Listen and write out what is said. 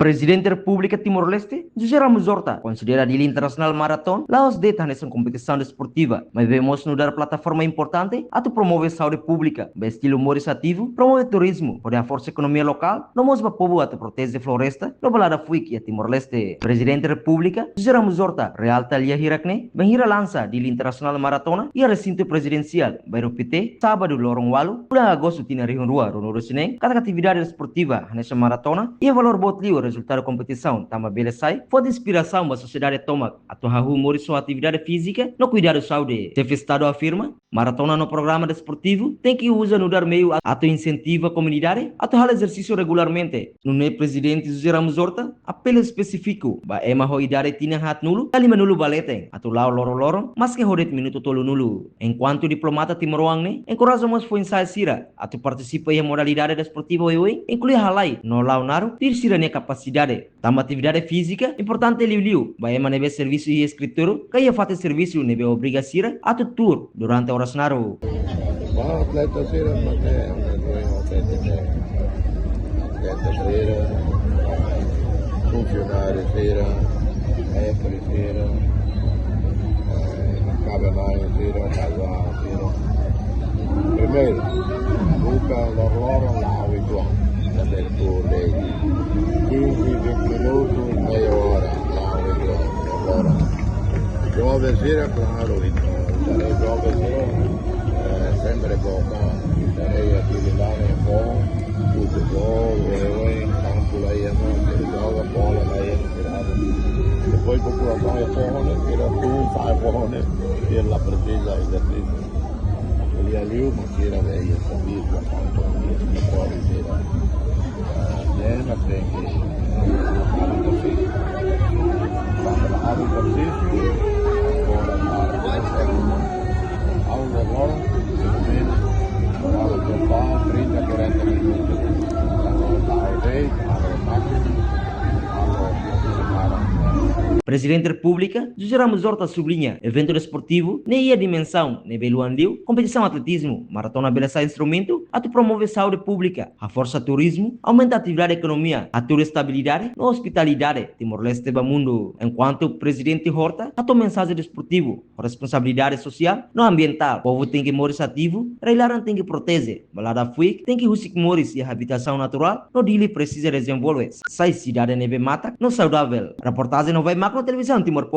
Presidente da República Timor-Leste, José Ramos Horta, considera a Dia Internacional Maratón laos deta nessa competição desportiva, mas vemos no dar plataforma importante a promover saúde pública, estilo humorizativo, promover turismo, por a força economia local, no mosba povo a proteger a floresta, no balada fuiki a Timor-Leste. Presidente da República, José Ramos Horta, realta Lia Hirakne, bem hira lança Dia Internacional Maratona e a recinto presidencial, Bairro PT, sábado Lorong Walu, bulan agosto tina Rio Rua, Ronoro Sineng, cada atividade esportiva nessa maratona e a valor botlio resultado da competição tama belezai, foi de inspiração para a sociedade toma a torrar humor e sua atividade física no cuidar da saúde. Chefe Estado afirma, maratona no programa desportivo tem que usar no dar meio a incentiva a comunidade a torrar exercício regularmente. No presidente José Ramos Horta, apelo específico, ba ema hoidade tina hat nulo, kalima nulo balete, a tu lao loro, mas que rodet minuto tolo nulo. Enquanto diplomata timoroang ne, encorajamos foi ensaio sira, a tu participa em modalidade desportiva hoje, inclui halai, no lao naro, tir sira ne capacidade. Tama atividade física, importante liu-liu, ba ema nebe serviço e escritor, kaya fate serviço nebe obriga sira, a tu tour durante horas naro. Atleta sira, atleta sira, funcionário sira, mestre sira, cabenaio sira, casal sira. Primeiro, nunca loro lá o igual, também por lei. 15, 20 minutos, meia hora, lá o igual, loro. Jovem sira, claro, então, jovem sira, sempre bom, darei atividade bom, futebol, campo lá ia joga bola lá ia tirado. Depois população é forrone, tira tudo, sai forrone, e ela precisa exercício. Ele ali uma tira veio, sabia quanto dia pode ser. Nena tem que fazer exercício, agora agora, para o total 30, 40 minutos. Presidente da República, José Ramos Horta sublinha, evento desportivo, nem a dimensão, nem beluan liu, competição atletismo, maratona beleza instrumento, a tu promover saúde pública, a força turismo, aumenta a atividade economia, a tua estabilidade, na hospitalidade, Timor-Leste do mundo. Enquanto o presidente Horta, a tua mensagem desportivo, responsabilidade social, no ambiental, o povo tem que morir ativo, reilaran tem que proteger, balada fuik, tem que rusik moris e a habitação natural, no dili precisa desenvolver, sai cidade neve mata, no saudável. Reportagem não vai macro televisão Timor